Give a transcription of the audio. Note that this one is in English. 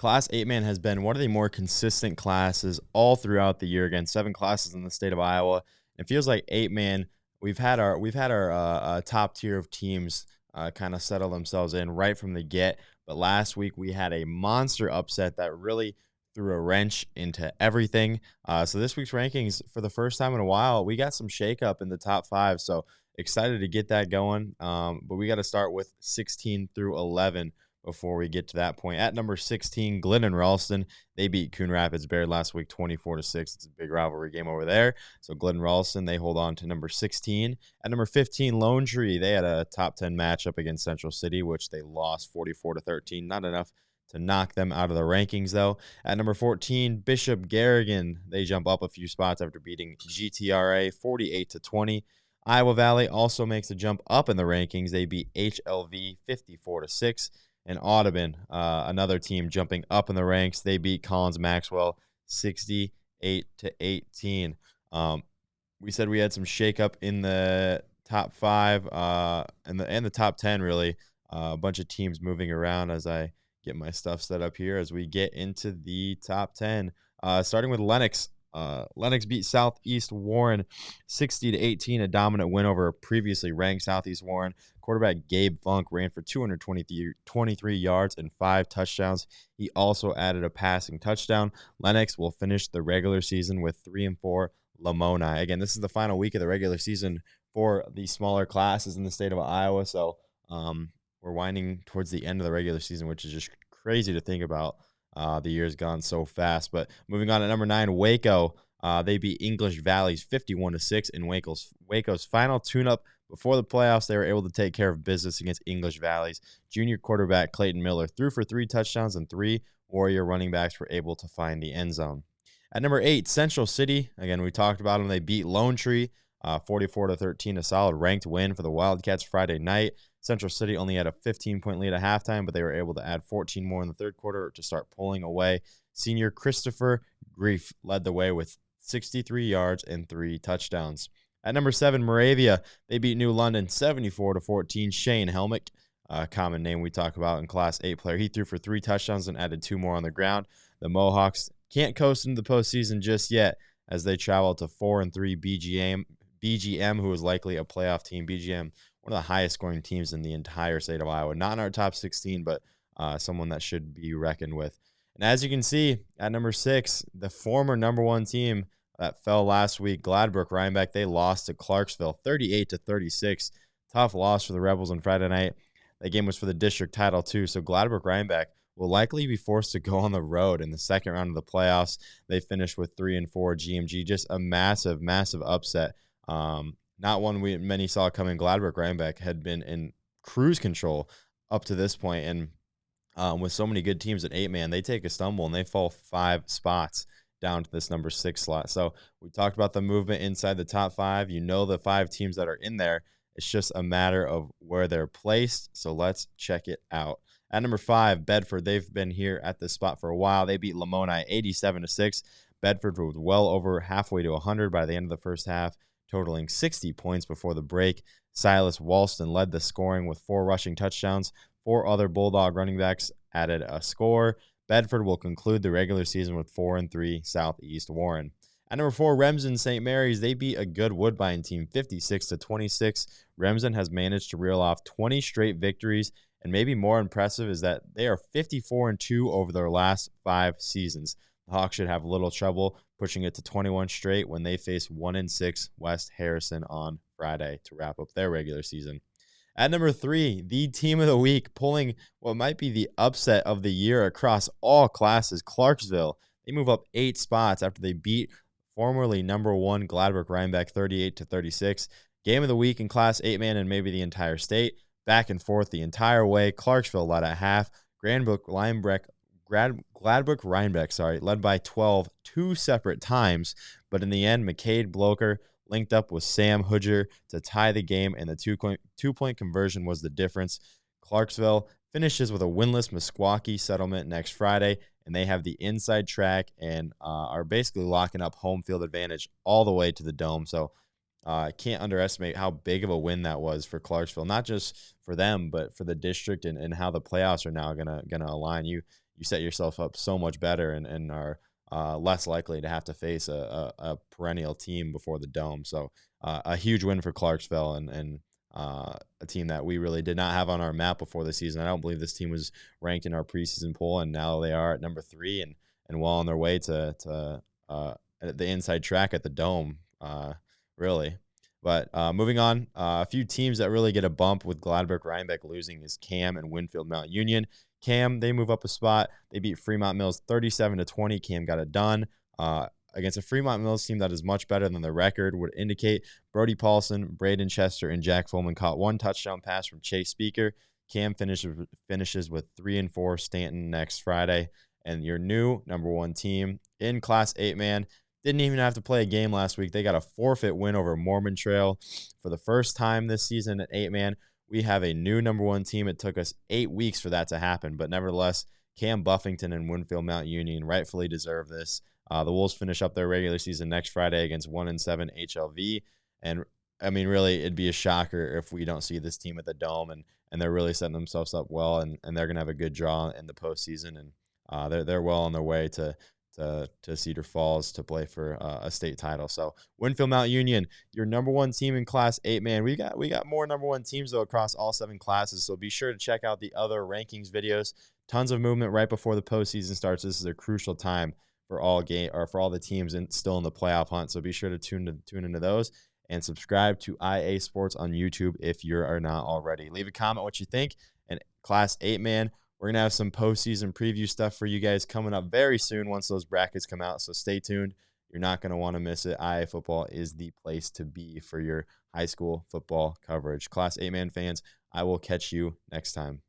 Class 8-man has been one of the more consistent classes all throughout the year. Again, 7 classes in the state of Iowa. It feels like 8-man, we've had our top tier of teams kind of settle themselves in right from the get. But last week we had a monster upset that really threw a wrench into everything. So this week's rankings, for the first time in a while, we got some shakeup in the top 5. So excited to get that going. But we got to start with 16 through 11 before we get to that point. At number 16, Glenn Ralston. They beat Coon Rapids Baird last week 24-6. It's a big rivalry game over there. So Glenn Ralston, they hold on to number 16. At number 15, Lone Tree. They had a top 10 matchup against Central City, which they lost 44-13. Not enough to knock them out of the rankings, though. At number 14, Bishop Garrigan. They jump up a few spots after beating GTRA 48-20. Iowa Valley also makes a jump up in the rankings. They beat HLV 54-6. And Audubon, another team jumping up in the ranks. They beat Collins Maxwell 68-18. We said we had some shakeup in the top 5 and the top 10, really. A bunch of teams moving around as I get my stuff set up here as we get into the top 10. Starting with Lennox. Lennox beat Southeast Warren 60-18, a dominant win over previously ranked Southeast Warren. Quarterback Gabe Funk ran for 223 yards and 5 touchdowns. He also added a passing touchdown. Lennox will finish the regular season with 3-4 Lamoni. Again, this is the final week of the regular season for the smaller classes in the state of Iowa. So we're winding towards the end of the regular season, which is just crazy to think about. The year's gone so fast. But moving on to number 9, Waco. They beat English Valleys 51-6 in Waco's final tune-up before the playoffs. They were able to take care of business against English Valleys. Junior quarterback Clayton Miller threw for 3 touchdowns, and 3 Warrior running backs were able to find the end zone. At number 8, Central City. Again, we talked about them. They beat Lone Tree 44-13, a solid ranked win for the Wildcats Friday night. Central City only had a 15-point lead at halftime, but they were able to add 14 more in the third quarter to start pulling away. Senior Christopher Grief led the way with 63 yards and 3 touchdowns. At number 7, Moravia, they beat New London 74-14. Shane Helmick, a common name we talk about in Class 8 player, he threw for 3 touchdowns and added 2 more on the ground. The Mohawks can't coast into the postseason just yet as they travel to 4-3 BGM, who is likely a playoff team. BGM, one of the highest scoring teams in the entire state of Iowa. Not in our top 16, but someone that should be reckoned with. And as you can see, at number 6, the former number 1 team that fell last week, Gladbrook Rhinebeck, they lost to Clarksville 38-36. Tough loss for the Rebels on Friday night. That game was for the district title too, so Gladbrook Rhinebeck will likely be forced to go on the road in the second round of the playoffs. They finished with 3-4 GMG, just a massive, massive upset. Not one many saw coming. Gladbrook Rhinebeck had been in cruise control up to this point, and with so many good teams at 8-man, they take a stumble and they fall 5 spots down to this number 6 slot. So we talked about the movement inside the top 5. You know the 5 teams that are in there. It's just a matter of where they're placed. So let's check it out. At number 5, Bedford. They've been here at this spot for a while. They beat Lamoni 87-6. Bedford was well over halfway to 100 by the end of the first half, totaling 60 points before the break. Silas Walston led the scoring with 4 rushing touchdowns. 4 other Bulldog running backs added a score. Bedford will conclude the regular season with 4-3 Southeast Warren. At number 4, Remsen St. Mary's. They beat a good Woodbine team 56-26. Remsen has managed to reel off 20 straight victories, and maybe more impressive is that they are 54-2 over their last 5 seasons. The Hawks should have little trouble pushing it to 21 straight when they face 1-6 West Harrison on Friday to wrap up their regular season. At number 3, the team of the week, pulling what might be the upset of the year across all classes, Clarksville. They move up 8 spots after they beat formerly number 1 Gladbrook Rhinebeck 38-36. Game of the week in Class 8-man and maybe the entire state. Back and forth the entire way. Clarksville led at half. Gladbrook Rhinebeck, led by 12 2 separate times. But in the end, McCade Bloker linked up with Sam Hudger to tie the game, and the two-point conversion was the difference. Clarksville finishes with a winless Meskwaki settlement next Friday, and they have the inside track and are basically locking up home field advantage all the way to the Dome. So I can't underestimate how big of a win that was for Clarksville, not just for them, but for the district and how the playoffs are now gonna align. You you set yourself up so much better and are less likely to have to face a perennial team before the Dome. So a huge win for Clarksville and a team that we really did not have on our map before the season. I don't believe this team was ranked in our preseason poll, and now they are at number 3 and well on their way to the inside track at the Dome, really. But moving on, a few teams that really get a bump with Gladbrook Rhinebeck losing is Cam and Winfield Mount Union. Cam, they move up a spot. They beat Fremont Mills 37-20. Cam got it done against a Fremont Mills team that is much better than the record would indicate. Brody Paulson, Braden Chester, and Jack Fulman caught one touchdown pass from Chase Speaker. Cam finishes with 3-4. Stanton next Friday. And your new number 1 team in Class 8, man, didn't even have to play a game last week. They got a forfeit win over Mormon Trail for the first time this season at 8-man. We have a new number 1 team. It took us 8 weeks for that to happen, but nevertheless, Cam Buffington and Winfield Mount Union rightfully deserve this. The Wolves finish up their regular season next Friday against 1-7 HLV, and I mean, really, it'd be a shocker if we don't see this team at the Dome, and they're really setting themselves up well, and they're gonna have a good draw in the postseason, and they're well on their way to Cedar Falls to play for a state title. So Winfield Mount Union, your number 1 team in Class 8, man. We got more number 1 teams though across all 7 classes. So be sure to check out the other rankings videos. Tons of movement right before the postseason starts. This is a crucial time for all the teams still in the playoff hunt. So be sure to tune into those and subscribe to IA Sports on YouTube if you are not already. Leave a comment what you think. And Class 8, man, we're going to have some postseason preview stuff for you guys coming up very soon once those brackets come out. So stay tuned. You're not going to want to miss it. IA football is the place to be for your high school football coverage. Class 8-man fans, I will catch you next time.